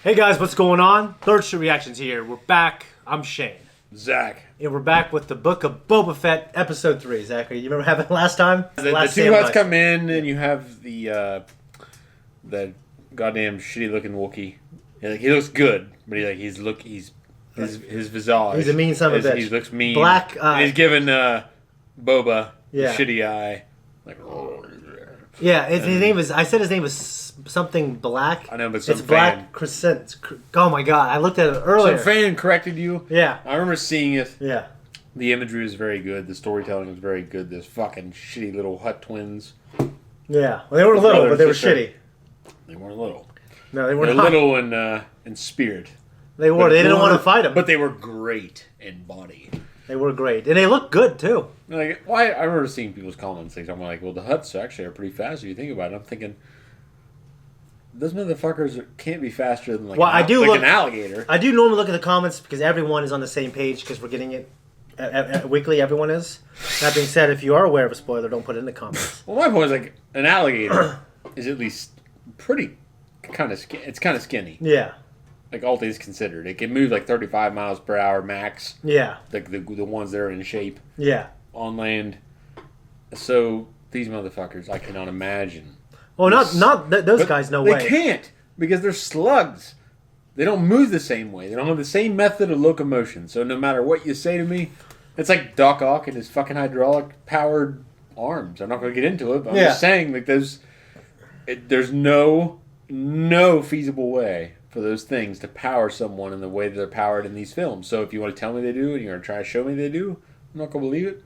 Hey guys, what's going on? Third Street Reactions here. We're back. I'm Shane. Zakk. And we're back with the Book of Boba Fett, Episode 3. Zachary, you remember having it last time? The two Hutts come in, and you have the goddamn shitty looking Wookiee. He looks good, but his visage. He's a mean son of a bitch. He looks mean. Black eye. He's giving Boba the shitty eye. Like, yeah, his name is. I said his name was something black. I know, but some it's Black Crescent. Oh my god, I looked at it earlier. Some fan corrected you. Yeah, I remember seeing it. Yeah, the imagery was very good. The storytelling was very good. Those fucking shitty little Hutt twins. Yeah, well, they were little, but they were shitty. They weren't little. No, they weren't. They were little in spirit. They were. They didn't want to fight him, but they were great in body. They were great, and they looked good too. Like, why? I remember seeing people's comments. I'm like, well, the Hutts actually are pretty fast if you think about it. I'm thinking, those motherfuckers can't be faster than an alligator. I do normally look at the comments because everyone is on the same page because we're getting it weekly. Everyone is. That being said, if you are aware of a spoiler, don't put it in the comments. Well, my point is like an alligator is at least pretty kind of it's kind of skinny. Yeah. Like all things considered, it can move like 35 miles per hour max. Yeah. Like the ones that are in shape. Yeah. On land. So these motherfuckers, I cannot imagine. Well, those guys. No way. They can't because they're slugs. They don't move the same way. They don't have the same method of locomotion. So no matter what you say to me, it's like Doc Ock and his fucking hydraulic powered arms. I'm not going to get into it, but I'm just saying like there's no feasible way for those things to power someone in the way that they're powered in these films. So if you want to tell me they do and you're going to try to show me they do, I'm not going to believe it.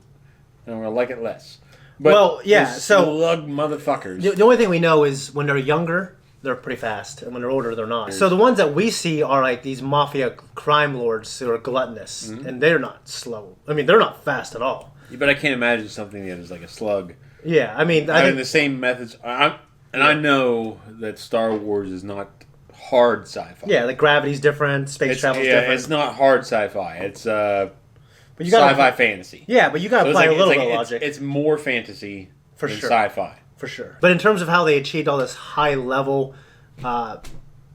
And I'm going to like it less. But well, yeah, so slug motherfuckers. The only thing we know is when they're younger, they're pretty fast, and when they're older, they're not. So the ones that we see are like these mafia crime lords who are gluttonous, and they're not slow. I mean, they're not fast at all. But I can't imagine something that is like a slug. Yeah, I mean, having the same methods. I know that Star Wars is not hard sci-fi. Yeah, like gravity's different, space travel's different. It's not hard sci-fi. It's but you gotta sci-fi fantasy. Yeah, but you got to apply a little bit of logic. It's more fantasy than sci-fi. For sure. But in terms of how they achieved all this high level,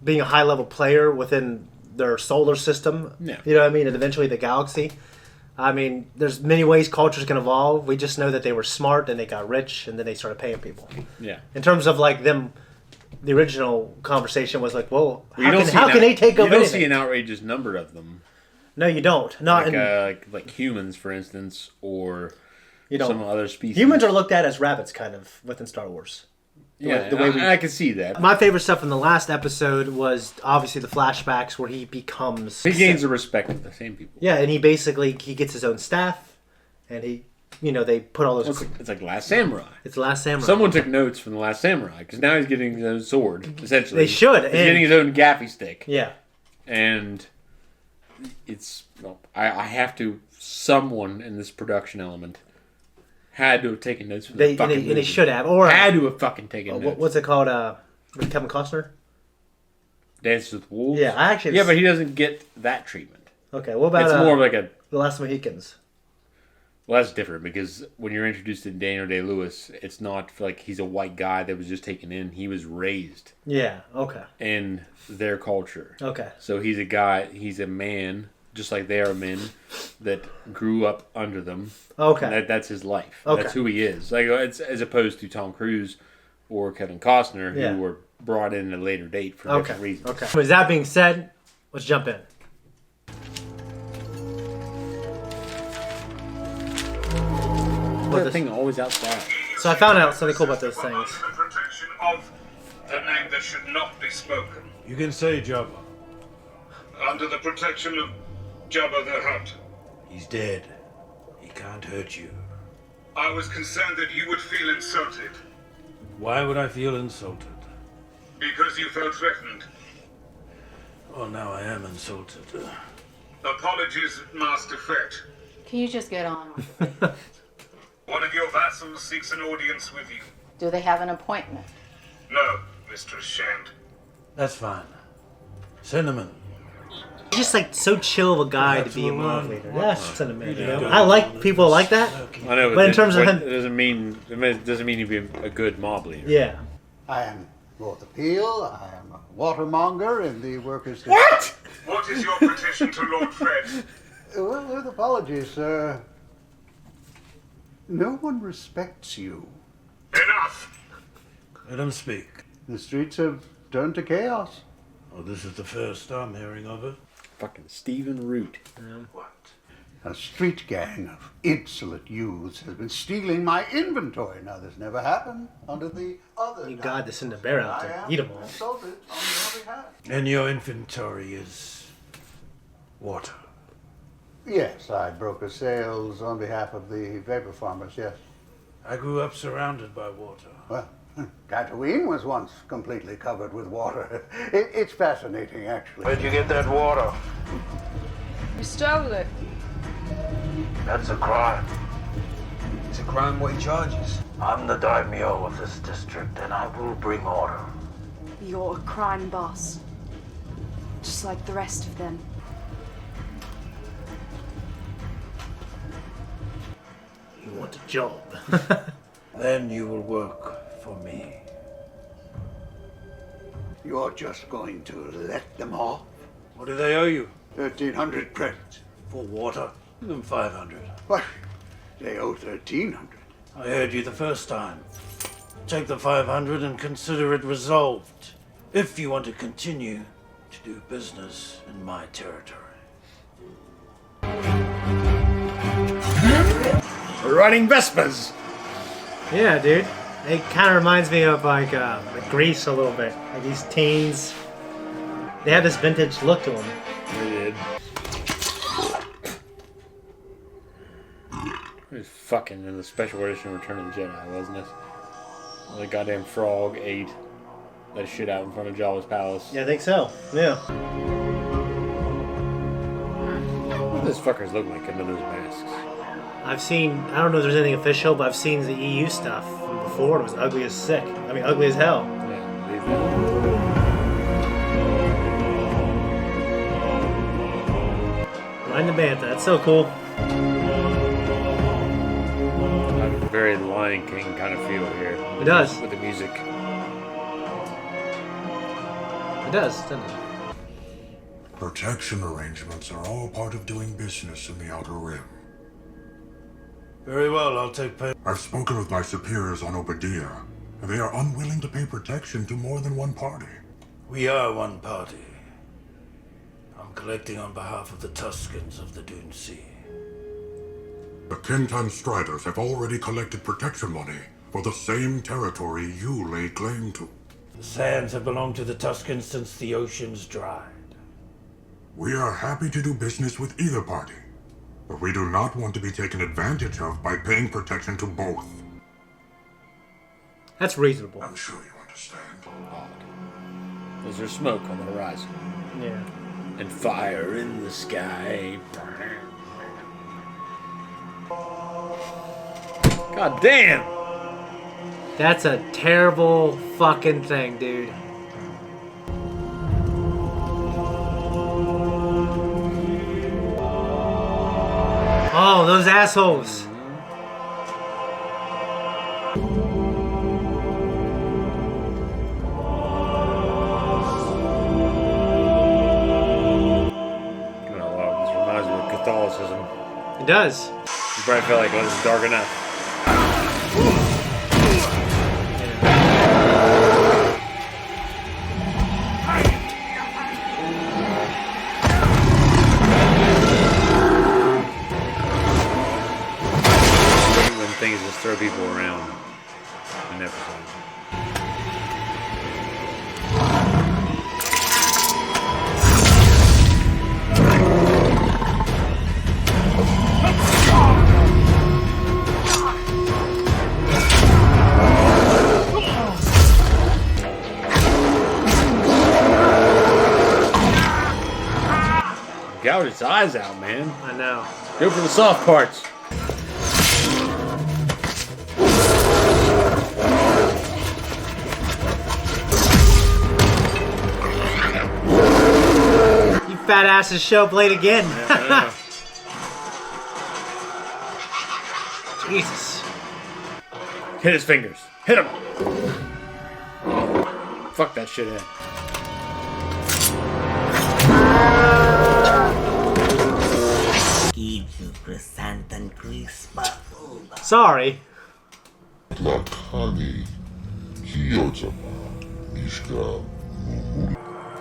being a high level player within their solar system, you know what I mean, and eventually the galaxy. I mean, there's many ways cultures can evolve. We just know that they were smart and they got rich and then they started paying people. Yeah. In terms of like them, the original conversation was like, well, how can they take over anything? You don't see an outrageous number of them. No, you don't. Not like humans, for instance, or you don't. Some other species. Humans are looked at as rabbits, kind of, within Star Wars. The way I can see that. My favorite stuff in the last episode was obviously the flashbacks where he becomes... He gains the respect of the same people. Yeah, and he gets his own staff, and they put all those... It's like Last Samurai. It's Last Samurai. Someone took notes from the Last Samurai, because now he's getting his own sword, essentially. They should. He's getting his own gaffy stick. Yeah. And it's... Well, I have to... Someone in this production element had to have taken notes from the fucking movie. And they should have. Or had to have fucking taken notes. What's it called? With Kevin Costner? Dances with Wolves? Yeah, I actually... Yeah, but he doesn't get that treatment. Okay, what about... It's more like a... The Last Mohicans. Well, that's different because when you're introduced to Daniel Day-Lewis, it's not like he's a white guy that was just taken in. He was raised. Yeah, okay. In their culture. Okay. So he's a man, just like they are men, that grew up under them. Okay. That's his life. Okay. That's who he is. Like it's as opposed to Tom Cruise or Kevin Costner, who were brought in at a later date for different reasons. Okay. With that being said, let's jump in. That thing always outside. So I found out something cool about those things. The protection of the name that should not be spoken. You can say Jabba. Under the protection of Jabba the Hutt. He's dead. He can't hurt you. I was concerned that you would feel insulted. Why would I feel insulted? Because you felt threatened. Well, now I am insulted. Apologies, Master Fett. Can you just get on? One of your vassals seeks an audience with you. Do they have an appointment? No, Mistress Shand. That's fine. Send him in. He's just like so chill of a guy to be a mob leader. Yeah, send him in. You know? I like people like that. I know, but in terms of him, it doesn't mean he'd be a good mob leader. Yeah. I am Lord Appeal. I am a watermonger in the workers' What? What is your petition to Lord Fred? Well, with apologies, sir. No one respects you. Enough! Let him speak. The streets have turned to chaos. Oh, this is the first I'm hearing of it. Fucking Stephen Root. What? A street gang of insolent youths has been stealing my inventory. Now, this never happened under the other. You God to send a bear out to eat them all. Insulted on your behalf. And your inventory is water. Yes, I broker sales on behalf of the vapor farmers, yes. I grew up surrounded by water. Well, Tatooine was once completely covered with water. It's fascinating, actually. Where'd you get that water? You stole it. That's a crime. It's a crime what he charges. I'm the daimyo of this district, and I will bring order. You're a crime boss. Just like the rest of them. You want a job. Then you will work for me. You're just going to let them off? What do they owe you? 1,300 credits. For water? Give them 500. What? They owe 1,300. I heard you the first time. Take the 500 and consider it resolved. If you want to continue to do business in my territory. We're riding Vespas. Yeah, dude. It kind of reminds me of like Grease a little bit. Like these teens, they have this vintage look to them. We did. It was fucking in the special edition Return of the Jedi, wasn't it? Well, the goddamn frog ate that shit out in front of Jabba's palace. Yeah, I think so. Yeah. What do those fuckers look like under those masks? I've seen, I don't know if there's anything official, but I've seen the EU stuff from before. It was ugly as sick. I mean, ugly as hell. Yeah, these Riding the bantha. That's so cool. I have a very Lion King kind of feel here. It does. With the music. It does, doesn't it? Protection arrangements are all part of doing business in the Outer Rim. Very well, I'll take pay. I've spoken with my superiors on Obadiah, and they are unwilling to pay protection to more than one party. We are one party. I'm collecting on behalf of the Tuscans of the Dune Sea. The Kentan Striders have already collected protection money for the same territory you lay claim to. The sands have belonged to the Tuscans since the oceans dried. We are happy to do business with either party, but we do not want to be taken advantage of by paying protection to both. That's reasonable. I'm sure you understand. Is there smoke on the horizon? Yeah. And fire in the sky. God damn! That's a terrible fucking thing, dude. Oh, those assholes. This reminds me of Catholicism. It does. You probably feel like, this is dark enough. Things just throw people around in episodes. Gouge its eyes out, man. I know. Go for the soft parts. Fat asses show up late again. Yeah. Jesus. Hit his fingers. Hit him. Fuck that shit in. Sorry. It's a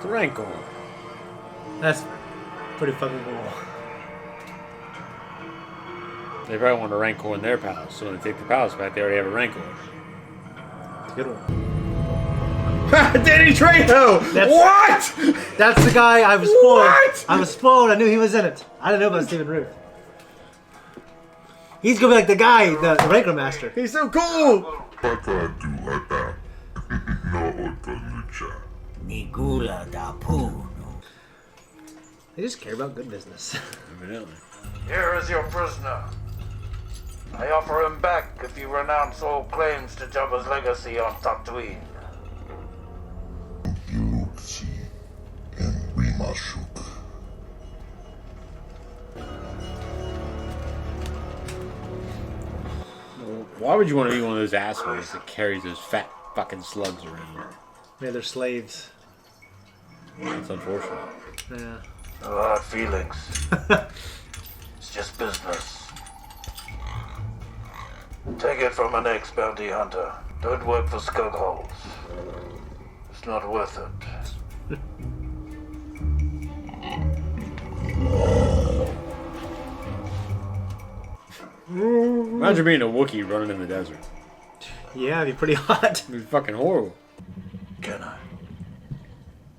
rancor. That's pretty fucking cool. They probably want a rancor in their palace, so when they take the palace back, they already have a rancor. It's a good one. Danny Trejo! What? That's the guy I was spoiled. What? I was spoiled. I knew he was in it. I didn't know about Stephen Root. He's gonna be like the guy, the Rancor Master. He's so cool! They just care about good business. Evidently. Here is your prisoner. I offer him back if you renounce all claims to Jabba's legacy on Tatooine. Why would you want to be one of those assholes that carries those fat fucking slugs around? Yeah, they're slaves. That's unfortunate. Yeah. No hard feelings. It's just business. Take it from an ex-bounty hunter. Don't work for skugholes. It's not worth it. Imagine being a Wookiee running in the desert. Yeah, it'd be pretty hot. It'd be fucking horrible. Can I?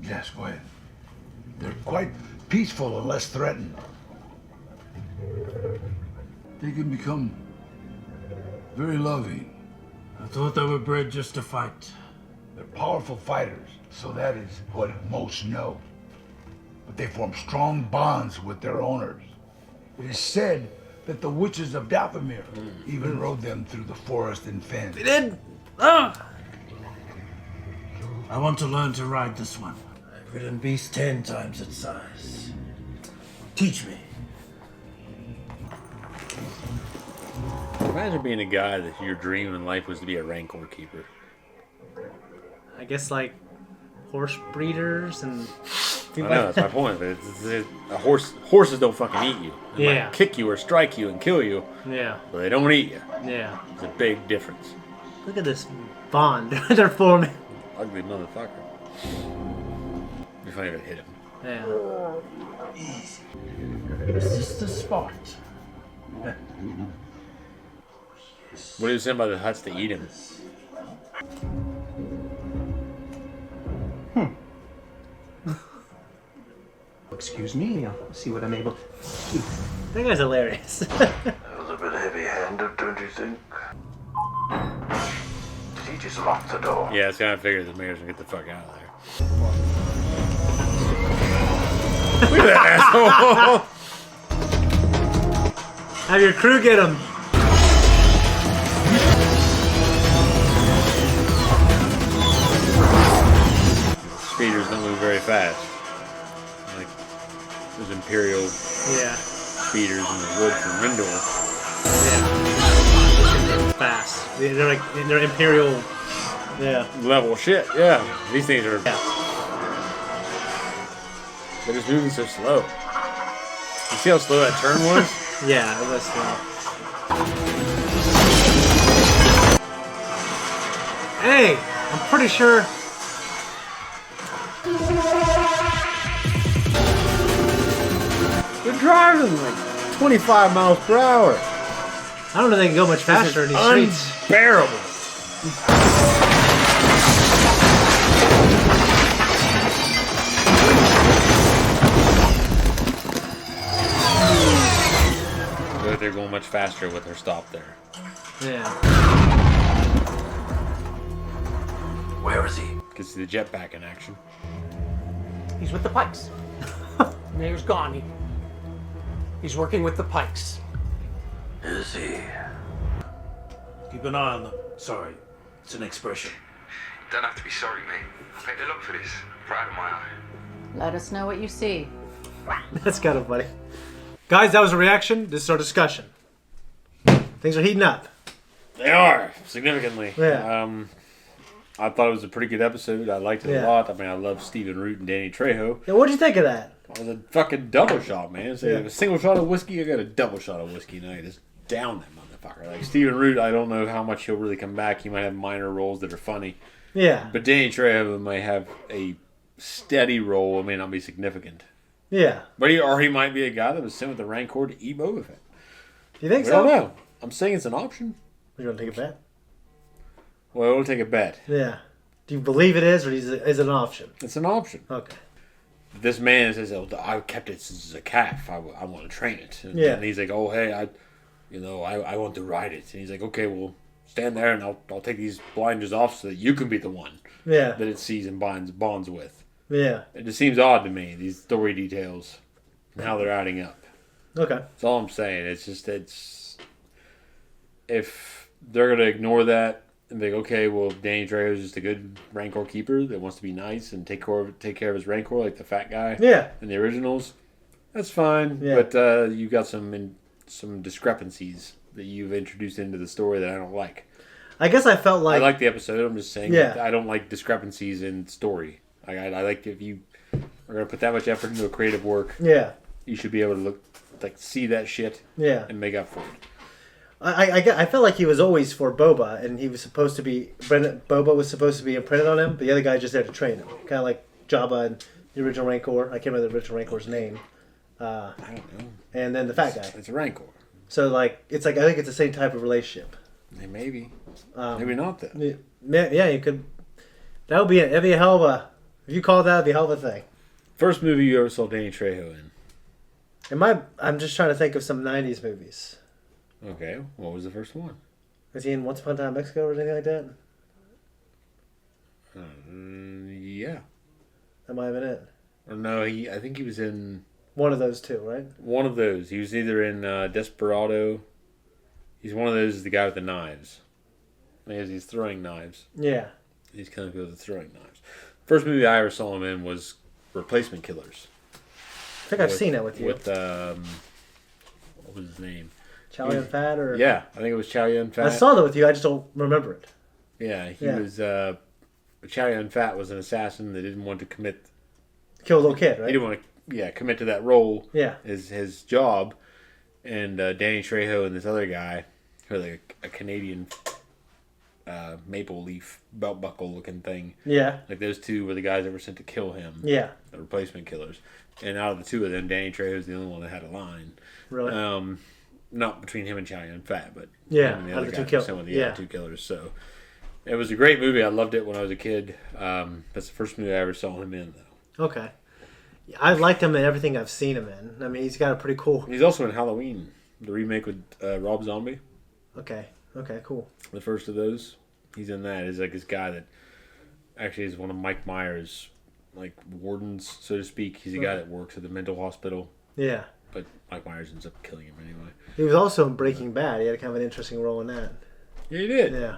Yes, go ahead. They're quite peaceful and less threatened. They can become very loving. I thought they were bred just to fight. They're powerful fighters, so that is what most know. But they form strong bonds with their owners. It is said that the witches of Dathomir even rode them through the forest and fens. They did. Ah! I want to learn to ride this one. I've ridden beasts 10 times its size. Teach me. Imagine being a guy that your dream in life was to be a rancor keeper. I guess like horse breeders and. I know, that's my point. But horses don't fucking eat you. They Yeah. might kick you or strike you and kill you, Yeah. but they don't eat you. Yeah. It's a big difference. Look at this bond they're forming. Ugly motherfucker. Be funny if I hit him. Yeah. Is this the spot? What do you say about the huts to eat him? Excuse me, I'll see what I'm able to do. That guy's hilarious. That was a bit heavy-handed, don't you think? Did he just lock the door? Yeah, it's kind of figured the mayor's gonna get the fuck out of there. Look at that asshole! Have your crew get him. Speeders don't move very fast. Like those Imperial Yeah. speeders in the wood from Rendor. Yeah. Fast. They're Imperial. Yeah. Level shit, yeah. These things are. Yeah. They're just moving so slow. You see how slow that turn was? Yeah, it was slow. Hey, I'm pretty sure. They're driving like 25 miles per hour. I don't know if they can go much faster in these streets. Unbearable. But they're going much faster with their stop there. Yeah. Where is he? Gets the jetpack in action. He's with the Pikes. Mayor's gone. He's working with the Pikes. Is he? Keep an eye on them. Sorry, it's an expression. Don't have to be sorry, mate. I paid a lot for this. Proud of my eye. Let us know what you see. That's kind of funny. Guys, that was a reaction. This is our discussion. Things are heating up. They are significantly. Yeah. I thought it was a pretty good episode. I liked it a lot. I mean, I love Stephen Root and Danny Trejo. Yeah, what'd you think of that? It was a fucking double shot, man. So a single shot of whiskey, I got a double shot of whiskey. Now just down that motherfucker. Like Stephen Root, I don't know how much he'll really come back. He might have minor roles that are funny. Yeah. But Danny Trejo might have a steady role. It may not be significant. Yeah. But he might be a guy that was sent with the Rancor to eat Boba Fett. Do you think so? I don't know. I'm saying it's an option. You want to take a bet? Well, we'll take a bet. Yeah. Do you believe it is, or is it an option? It's an option. Okay. This man says, "Oh, I kept it since a calf. I want to train it." And, yeah. And he's like, "Oh, hey, I want to ride it." And he's like, "Okay, well, stand there, and I'll take these blinders off so that you can be the one that it sees and bonds with." Yeah. It just seems odd to me, these story details and how they're adding up. Okay. That's all I'm saying. It's if they're gonna ignore that. And be like, okay, well, Danny Trejo is just a good Rancor keeper that wants to be nice and take care of his Rancor like the fat guy. Yeah. In the originals, that's fine. Yeah. But you got some discrepancies that you've introduced into the story that I don't like. I guess I felt like I like the episode. I'm just saying. Yeah. I don't like discrepancies in story. I like if you are gonna put that much effort into a creative work. Yeah. You should be able to see that shit. Yeah. And make up for it. I felt like he was always for Boba, and he was supposed to be Boba was supposed to be imprinted on him, but the other guy just there to train him, kind of like Jabba and the original Rancor. I can't remember the original Rancor's name. I don't know. And then the fat guy. It's a Rancor. So I think it's the same type of relationship. Maybe. Maybe not though. Yeah, you could. That would be it. That'd be a hell of a. If you call that, that'd be a hell of a thing. First movie you ever saw Danny Trejo in? I'm just trying to think of some '90s movies. Okay, what was the first one? Was he in Once Upon a Time in Mexico or anything like that? Yeah. That might have been it. Or no, I think he was in... One of those two, right? One of those. He was either in Desperado. He's one of those, the guy with the knives. He's throwing knives. Yeah. He's kind of good with throwing knives. First movie I ever saw him in was Replacement Killers. I think I've seen that with you. With, what was his name? Chow Yun Fat or yeah, I think it was Chow Yun Fat. I saw that with you. I just don't remember it. Yeah, he was. Chow Yun Fat was an assassin that didn't want to kill a little kid, right? He didn't want to, commit to that role. Yeah, his job, and Danny Trejo and this other guy, who like a Canadian maple leaf belt buckle looking thing. Yeah, like those two were the guys that were sent to kill him. Yeah, the replacement killers. And out of the two of them, Danny Trejo is the only one that had a line. Really? Not between him and Chow Yun Fat, but yeah, the other guy, some of the two killers. So it was a great movie. I loved it when I was a kid. That's the first movie I ever saw him in, though. Okay, I liked him in everything I've seen him in. I mean, he's got a pretty cool. He's also in Halloween, the remake with Rob Zombie. Okay, cool. The first of those, he's in that. He's like this guy that actually is one of Mike Myers' like wardens, so to speak. He's a guy that works at the mental hospital. Yeah. But Mike Myers ends up killing him anyway. He was also in Breaking Bad. He had kind of an interesting role in that. Yeah, he did. Yeah.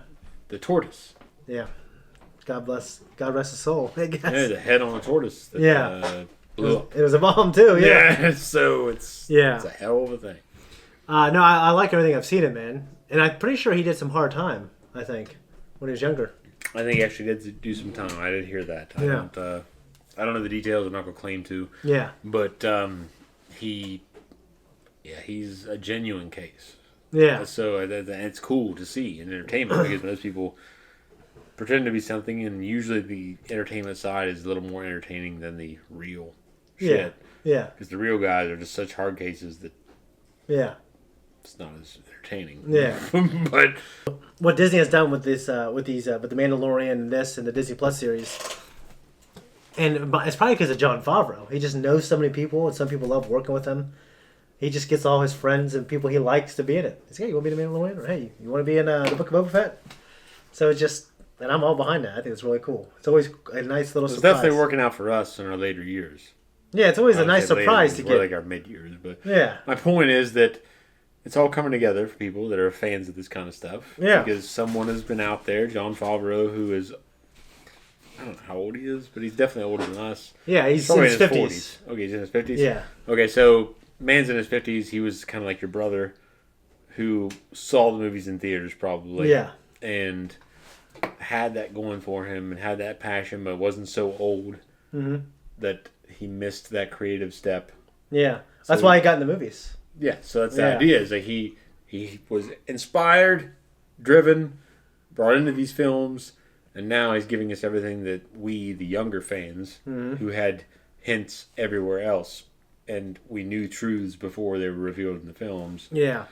The tortoise. Yeah. God rest his soul, I guess. Yeah, the head on a tortoise that blew up. It was a bomb, too, yeah. So it's a hell of a thing. No, I like everything I've seen him in. And I'm pretty sure he did some hard time, I think, when he was younger. I think he actually did do some time. I did hear that. I don't know the details. I'm not going to claim to. Yeah. But he's a genuine case. Yeah. So it's cool to see in entertainment because most people pretend to be something, and usually the entertainment side is a little more entertaining than the real shit. Yeah. Because the real guys are just such hard cases that it's not as entertaining. Yeah. But what Disney has done with this, with the Mandalorian and this and the Disney Plus series, and it's probably because of Jon Favreau. He just knows so many people, and some people love working with him. He just gets all his friends and people he likes to be in it. He's like, hey, you want to be the Mandalorian? Or hey, you want to be in the Book of Boba Fett? So it's just, and I'm all behind that. I think it's really cool. It's always a nice little surprise. It's definitely working out for us in our later years. Yeah, it's always a nice surprise to get. Like our mid-years. But yeah. My point is that it's all coming together for people that are fans of this kind of stuff. Yeah. Because someone has been out there, Jon Favreau, who is, I don't know how old he is, but he's definitely older than us. Yeah, he's in his 50s. 40s. Okay, he's in his 50s? Yeah. Okay, so man's in his 50s. He was kind of like your brother who saw the movies in theaters probably. Yeah. And had that going for him and had that passion, but wasn't so old that he missed that creative step. Yeah, So, that's why he got in the movies. Yeah, so that's the idea, is that he was inspired, driven, brought into these films, and now he's giving us everything that we, the younger fans, who had hints everywhere else, and we knew truths before they were revealed in the films. Yeah.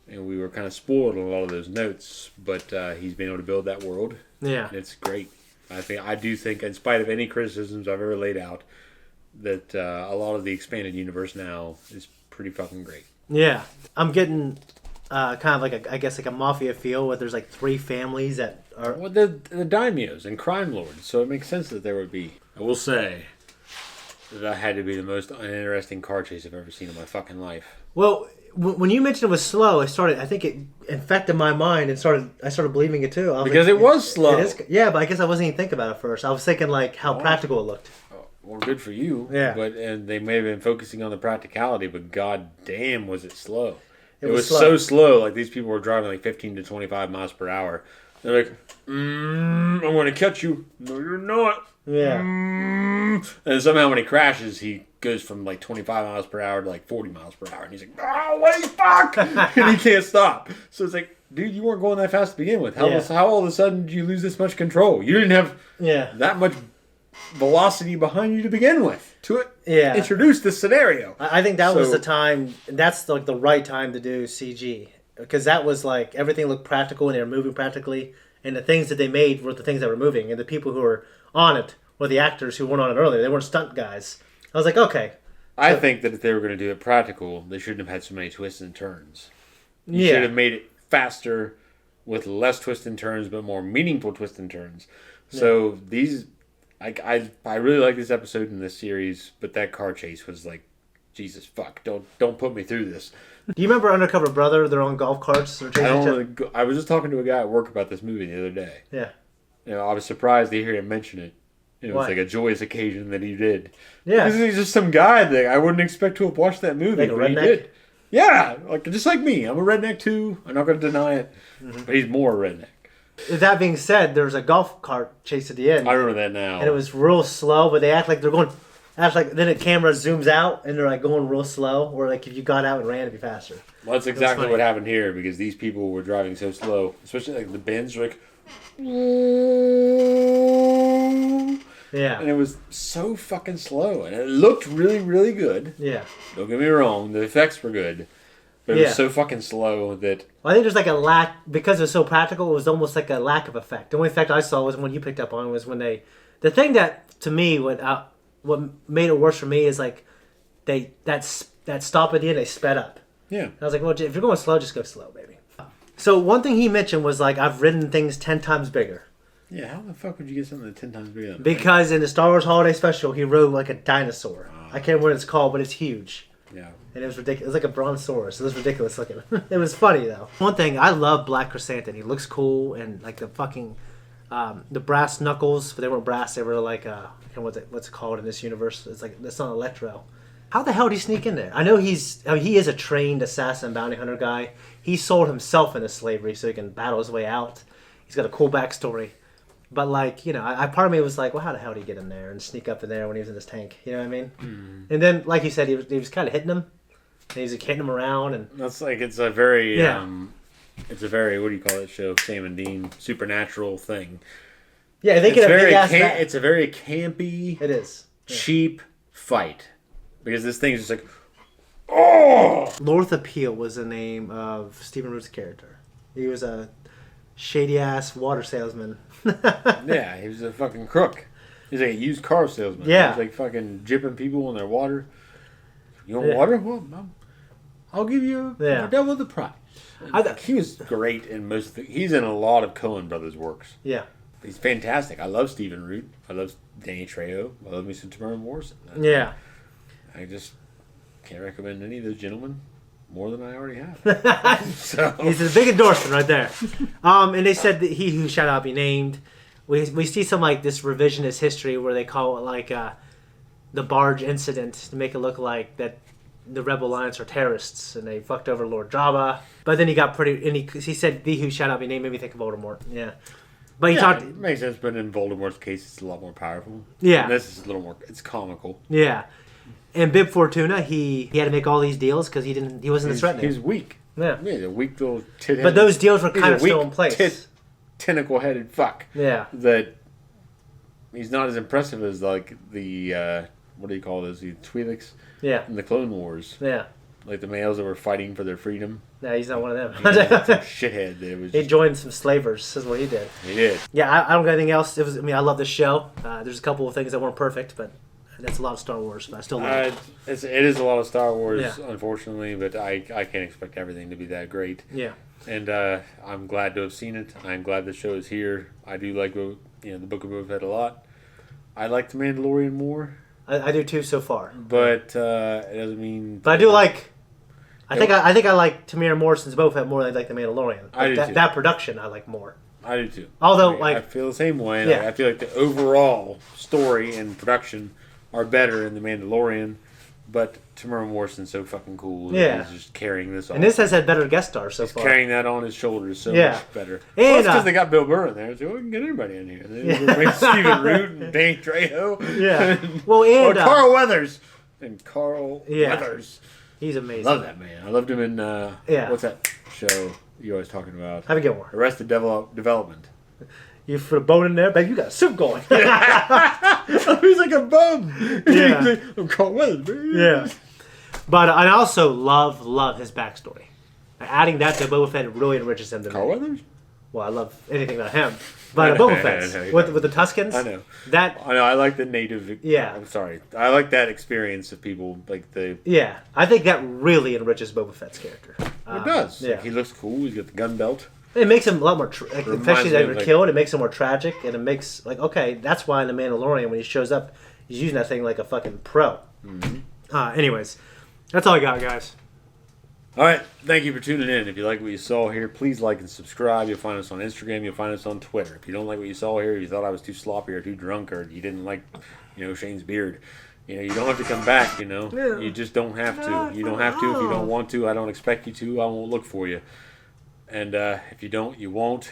And we were kind of spoiled on a lot of those notes, but he's been able to build that world. Yeah. And it's great. I do think, in spite of any criticisms I've ever laid out, that a lot of the expanded universe now is pretty fucking great. Yeah. I'm getting kind of like a mafia feel where there's like 3 families that are... Well, the daimyos and crime lords, so it makes sense that there would be. I will say that had to be the most uninteresting car chase I've ever seen in my fucking life. Well, when you mentioned it was slow, I think it infected my mind and I started believing it too. Because it was slow. Yeah, but I guess I wasn't even thinking about it first. I was thinking like how practical it looked. Well, good for you. Yeah. And they may have been focusing on the practicality, but god damn was it slow. It was slow. so slow. Like, these people were driving like 15 to 25 miles per hour. They're like, I'm going to catch you. No, you're not. Yeah. And somehow when he crashes, he goes from like 25 miles per hour to like 40 miles per hour. And he's like, oh, wait, fuck! And he can't stop. So it's like, dude, you weren't going that fast to begin with. How all of a sudden did you lose this much control? You didn't have that much velocity behind you to begin with to introduce this scenario. I think that was the time. That's like the right time to do CG, because that was like everything looked practical and they were moving practically, and the things that they made were the things that were moving, and the people who were on it were the actors who weren't on it earlier. They weren't stunt guys. I was like, okay. I think that if they were going to do it practical, they shouldn't have had so many twists and turns. You should have made it faster with less twists and turns, but more meaningful twists and turns. So these... I really like this episode in this series, but that car chase was like, Jesus fuck! Don't put me through this. Do you remember Undercover Brother? They're on golf carts. I was just talking to a guy at work about this movie the other day. Yeah. I was surprised to hear him mention it. It was like a joyous occasion that he did. Yeah. Because he's just some guy that I wouldn't expect to have watched that movie, like but he did. Yeah, just like me. I'm a redneck too. I'm not going to deny it. But he's more a redneck. That being said, there was a golf cart chase at the end. I remember that now. And it was real slow, but they act like they're going... then the camera zooms out, and they're like going real slow, or like if you got out and ran, it'd be faster. Well, that's exactly what happened here, because these people were driving so slow. Especially like the bends were like... Yeah. And it was so fucking slow. And it looked really, really good. Yeah. Don't get me wrong, the effects were good. But it was so fucking slow that... Well, I think there's like a lack... Because it was so practical, it was almost like a lack of effect. The only effect I saw was when you picked up on was when they... The thing that, to me, what made it worse for me is like... That stop at the end, they sped up. Yeah. And I was like, well, if you're going slow, just go slow, baby. So one thing he mentioned was like, I've ridden things 10 times bigger. Yeah, how the fuck would you get something 10 times bigger than that? Because in the Star Wars Holiday Special, he rode like a dinosaur. I can't remember what it's called, but it's huge. Yeah. And it was ridiculous. It was like a brontosaurus. It was ridiculous looking. It was funny though. One thing, I love Black Chrysanthemum. He looks cool, and like the fucking the brass knuckles. But they weren't brass. They were like what's it called in this universe? It's like it's not electro. How the hell did he sneak in there? I know he is a trained assassin bounty hunter guy. He sold himself into slavery so he can battle his way out. He's got a cool backstory. But like, I part of me was like, well, how the hell did he get in there and sneak up in there when he was in his tank? You know what I mean? Mm. And then, like you said, he was kind of hitting him. And he was hitting him around, and that's like it's a very it's a very, what do you call it show? Sam and Dean supernatural thing. Yeah, they get a big ass. It's a very campy. It is cheap fight because this thing's just like, Lortha Peel was the name of Stephen Root's character. He was a shady ass water salesman. Yeah, he was a fucking crook. He's like a used car salesman. Yeah, he was like fucking jipping people in their water. You want water? Well, I'll give you double the price. He was great in most of the... He's in a lot of Coen Brothers works. Yeah. He's fantastic. I love Stephen Root. I love Danny Trejo. I love me some Tamara Morrison. Yeah. I just can't recommend any of those gentlemen more than I already have. So. He's a big endorsement right there. And they said that he who shall not be named. We see some like this revisionist history where they call it like the barge incident to make it look like that the Rebel Alliance are terrorists and they fucked over Lord Jabba. But then he got pretty... And he said, "The who shall not be named," made me think of Voldemort. Yeah. But he talked. It makes sense, but in Voldemort's case, it's a lot more powerful. Yeah. And this is a little more. It's comical. Yeah. And Bib Fortuna, he had to make all these deals because he wasn't as threatening. He's weak. Yeah. Yeah, a weak little tit. But those deals were kind of still in place. Tentacle-headed fuck. Yeah. That he's not as impressive as like the what do you call those? The Twi'leks. Yeah. In the Clone Wars. Yeah. Like the males that were fighting for their freedom. No, he's not one of them. Shithead. That was he joined some slavers. Is what he did. He did. Yeah, I don't got anything else. I love this show. There's a couple of things that weren't perfect, but that's a lot of Star Wars. But I still love it. It is a lot of Star Wars, Yeah. unfortunately, but I can't expect everything to be that great. Yeah. And I'm glad to have seen it. I'm glad the show is here. I do like the Book of Boba Fett a lot. I like The Mandalorian more. I do too so far. But it doesn't mean. But I do like. I think I like Tamir Morrison's Boba Fett more than I like The Mandalorian. I do too. That production I like more. I do too. Although I feel the same way. Yeah. I feel like the overall story and production are better in The Mandalorian, but Tamir Morrison's so fucking cool. Yeah. He's just carrying this on. And this has had better guest stars so He's far. carrying that on his shoulders so Yeah. much better. And because they got Bill Burr in there, so we can get anybody in here. They Stephen Root and Danny Trejo. Yeah. Well, and Carl Weathers. And Carl Weathers. He's amazing. Love that man. I loved him in what's that show you're always talking about? Have a good one. Arrested Development. You put a bone in there, baby. You got a soup going. He's like a bum. Yeah. I'm Carl Weathers, baby. Yeah. But I also love his backstory. Adding that to Boba Fett really enriches him to me. Carl Weathers? Well, I love anything about him. But Boba Fett with the Tuskens. I know. I know. I like the native. Yeah. I'm sorry. I like that experience of people like the. Yeah, I think that really enriches Boba Fett's character. It does. Yeah. Like, he looks cool. He's got the gun belt. It makes him a lot more, especially that they were like, killed. It makes him more tragic, and it makes okay. That's why in the Mandalorian, when he shows up, he's using that thing like a fucking pro. Mm-hmm. Anyways, that's all I got, guys. All right, thank you for tuning in. If you like what you saw here, please like and subscribe. You'll find us on Instagram. You'll find us on Twitter. If you don't like what you saw here, you thought I was too sloppy or too drunk, or you didn't like, Shane's beard, you don't have to come back. Yeah. You just don't have to. You don't have to if you don't want to. I don't expect you to. I won't look for you. And if you don't, you won't.